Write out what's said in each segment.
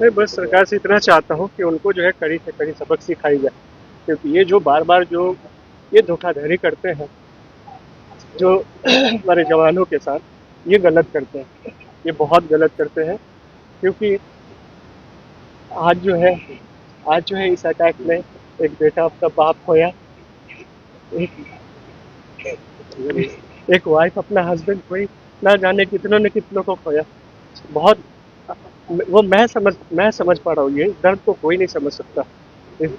मैं बस सरकार से इतना चाहता हूँ कि उनको जो है कड़ी से कड़ी सबक सिखाई जाए, क्योंकि ये जो बार बार जो ये धोखाधड़ी करते हैं, जो हमारे जवानों के साथ ये गलत करते हैं, ये बहुत गलत करते हैं। क्योंकि आज जो है आज जो है इस अटैक में एक बेटा अपना बाप खोया, एक एक वाइफ अपना हस्बैंड खोई, ना जाने कितनों ने कितनों को खोया। बहुत वो मैं समझ पा रहा हूँ, ये दर्द को कोई नहीं समझ सकता। इस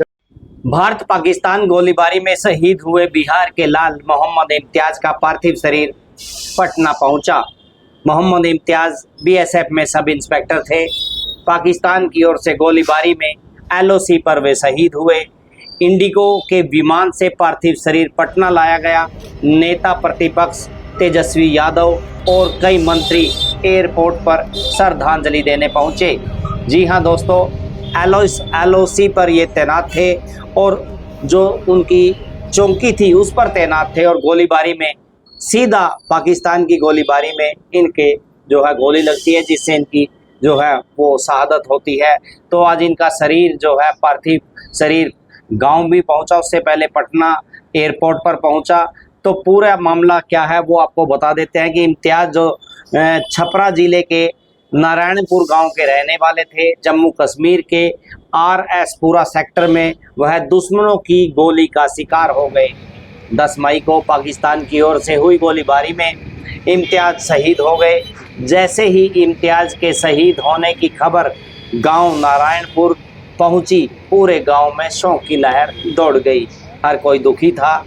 भारत पाकिस्तान गोलीबारी में शहीद हुए बिहार के लाल मोहम्मद इम्तियाज का पार्थिव शरीर पटना पहुंचा। मोहम्मद इम्तियाज बीएसएफ में सब इंस्पेक्टर थे। पाकिस्तान की ओर से गोलीबारी में एलओसी पर वे शहीद हुए। इंडिगो के विमान से पार्थिव शरीर पटना लाया गया। नेता प्रतिपक्ष तेजस्वी यादव और कई मंत्री एयरपोर्ट पर श्रद्धांजलि देने पहुंचे। जी हां दोस्तों, एलओसी पर ये तैनात थे और जो उनकी चौकी थी उस पर तैनात थे, और गोलीबारी में सीधा पाकिस्तान की गोलीबारी में इनके जो है गोली लगती है, जिससे इनकी जो है वो शहादत होती है। तो आज इनका शरीर जो है पार्थिव शरीर गांव भी पहुंचा, उससे पहले पटना एयरपोर्ट पर पहुंचा। तो पूरा मामला क्या है वो आपको बता देते हैं कि इम्तियाज जो छपरा जिले के नारायणपुर गांव के रहने वाले थे, जम्मू कश्मीर के RS पुरा सेक्टर में वह दुश्मनों की गोली का शिकार हो गए। 10 मई को पाकिस्तान की ओर से हुई गोलीबारी में इम्तियाज शहीद हो गए। जैसे ही इम्तियाज के शहीद होने की खबर गांव नारायणपुर पहुंची, पूरे गांव में शोक की लहर दौड़ गई। हर कोई दुखी था,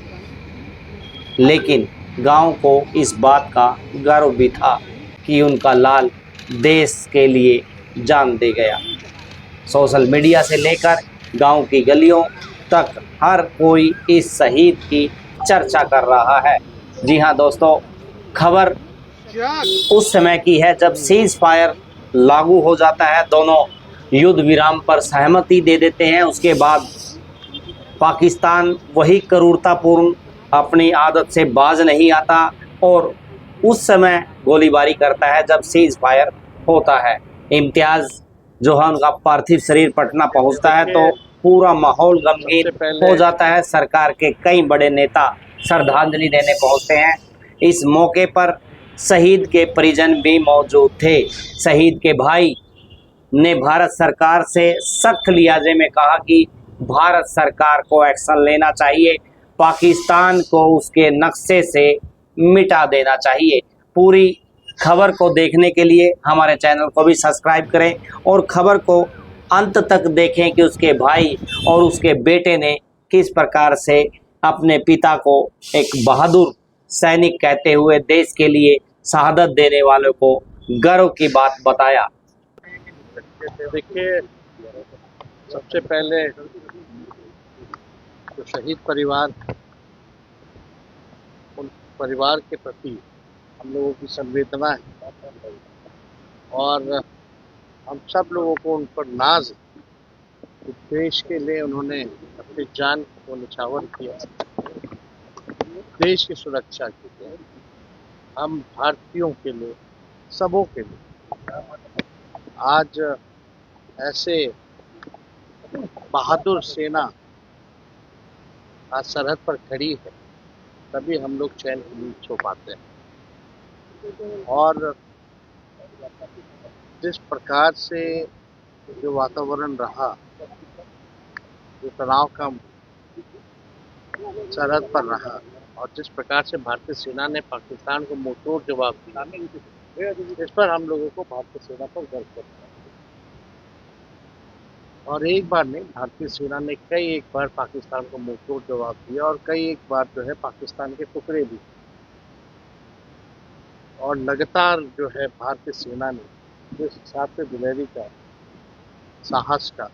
लेकिन गांव को इस बात का गर्व भी था कि उनका लाल देश के लिए जान दे गया। सोशल मीडिया से लेकर गांव की गलियों तक हर कोई इस शहीद की चर्चा कर रहा है। जी हां दोस्तों, खबर उस समय की है जब सीज फायर लागू हो जाता है, दोनों युद्ध विराम पर सहमति दे देते हैं। उसके बाद पाकिस्तान वही क्रूरतापूर्ण अपनी आदत से बाज नहीं आता और उस समय गोलीबारी करता है जब सीज फायर होता है। इम्तियाज जो है उनका पार्थिव शरीर पटना पहुंचता है तो देखिए, पूरा माहौल गमगीन सबसे हो पहले जाता है। सरकार के कई बड़े नेता श्रद्धांजलि देने पहुंचते हैं। इस मौके पर शहीद के परिजन भी मौजूद थे। शहीद के भाई ने भारत सरकार से सख्त लिहाजे में कहा कि भारत सरकार को एक्शन लेना चाहिए, पाकिस्तान को उसके नक्शे से मिटा देना चाहिए। पूरी खबर को देखने के लिए हमारे चैनल को भी सब्सक्राइब करें और खबर को अंत तक देखें कि उसके भाई और उसके बेटे ने किस प्रकार से अपने पिता को एक बहादुर सैनिक कहते हुए देश के लिए शहादत देने वालों को गर्व की बात बताया। देखिए, सबसे पहले जो शहीद परिवार, उन परिवार के प्रति हम लोगों की संवेदना है और हम सब लोगों को उन पर नाज है कि देश के लिए उन्होंने अपनी जान को निछावर किया, देश की सुरक्षा के लिए, हम भारतीयों के लिए, सबों के लिए आज ऐसे बहादुर सेना आज सरहद पर खड़ी है, तभी हम लोग चैन की नींद सो पाते हैं। और जिस प्रकार से जो वातावरण रहा, जो तनाव का सरहद पर रहा और जिस प्रकार से भारतीय सेना ने पाकिस्तान को मुंहतोड़ जवाब दिया, इस पर हम लोगों को भारतीय सेना पर गर्व करना है। और एक बार नहीं, भारतीय सेना ने कई एक बार पाकिस्तान को मुंहतोड़ जवाब दिया और कई एक बार जो है पाकिस्तान के टुकड़े भी। और लगातार जो है भारतीय सेना ने जिस हिसाब से दिलेरी का, साहस का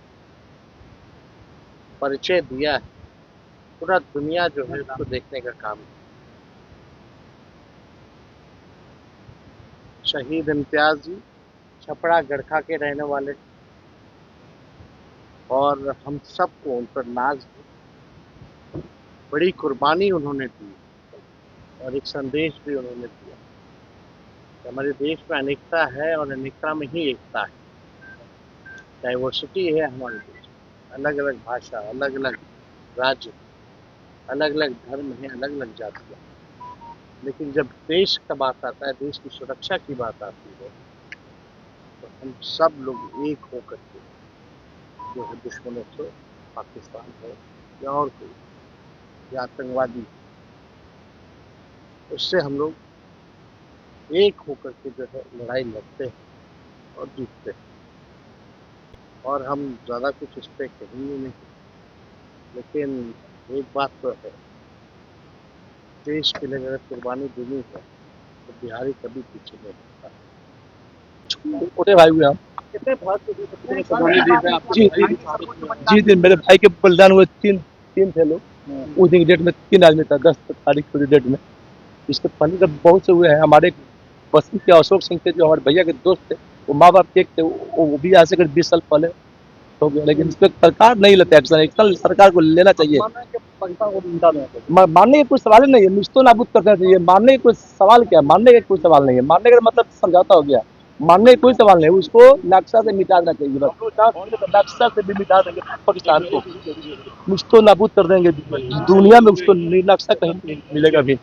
परिचय दिया है, पूरा दुनिया जो है उसको देखने का काम है। शहीद इम्तियाज जी छपरा गड़खा के रहने वाले और हम सबको उन पर नाज है। बड़ी कुर्बानी उन्होंने दी और एक संदेश भी उन्होंने दिया कि हमारे देश में अनेकता है और अनेकता में ही एकता है। डाइवर्सिटी है हमारे देश में, अलग अलग भाषा, अलग अलग राज्य, अलग अलग धर्म है, अलग अलग जातियाँ। लेकिन जब देश का बात आता है, देश की सुरक्षा की बात आती है, तो हम सब लोग एक होकर के जो है दुश्मनों से, पाकिस्तान है या और कोई या आतंकवादी, उससे हम लोग एक होकर के जो है लड़ाई लड़ते हैं और जीतते हैं। और हम ज़्यादा कुछ इस पर कहेंगे नहीं, लेकिन एक बात तो है, देश के लिए अगर कुर्बानी देनी है तो बिहारी कभी पीछे नहीं हटता। छोटे भाई हुए हम। कितने भारत के लिए कुर्बानी दी है आपके जी जी जी, मेरे भाई के बलिदान हुए तीन थे लोग उस दिन की डेट में। 3 आदमी था 10 तारीख की डेट में। इसके पहले तो बहुत से हुए हैं। हमारे बस्ती के अशोक सिंह थे, जो हमारे भैया के दोस्त थे, वो माँ बाप एक थे, वो भी आज से करीब 20 साल पहले हो गया। लेकिन इस पर सरकार नहीं लेते एक्शन। एक्शन सरकार को लेना चाहिए। मानने का कोई सवाल ही नहीं है। निश्तो नाबूद करना चाहिए। मानने का कोई सवाल क्या है? मानने का कोई सवाल नहीं है। मानने का मतलब समझौता हो गया। मानने का कोई सवाल नहीं, उसको नक्शा से मिटा देना चाहिए। बस नक्शा से भी मिटा देंगे पाकिस्तान को, निश्तो नाबूद कर देंगे। दुनिया में उसको नक्शा कहीं नहीं मिलेगा भी।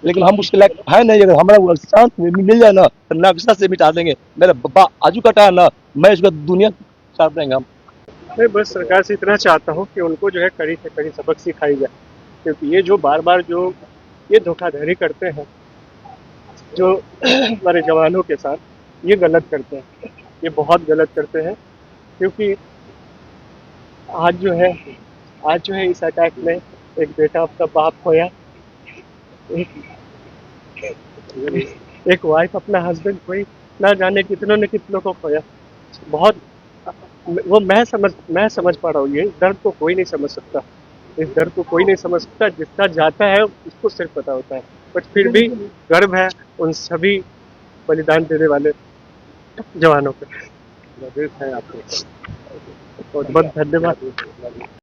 लेकिन हम उसके लायक है नहीं। अगर हमारा शांत मिल जाए ना तो नक्शा से मिटा देंगे। मेरा बाबा आजू कटा है ना, मैं इसका दुनिया काट देंगे हम। मैं बस सरकार से इतना चाहता हूँ कि उनको जो है कड़ी से कड़ी सबक सिखाई जाए, क्योंकि ये जो बार बार जो ये धोखाधड़ी करते हैं जो हमारे जवानों के साथ, ये गलत करते हैं, ये बहुत गलत करते हैं। क्योंकि आज जो है इस अटैक में एक बेटा अपना बाप खोया, एक वाइफ अपना हस्बैंड खोई, ना जाने कितनों ने कितनों को खोया। बहुत वो मैं समझ पा रहा हूँ। ये दर्द को कोई नहीं समझ सकता, इस दर्द को कोई नहीं समझ सकता। जिसका जाता है उसको सिर्फ पता होता है। बट फिर भी गर्व है उन सभी बलिदान देने वाले जवानों पे। है आपको बहुत बहुत धन्यवाद।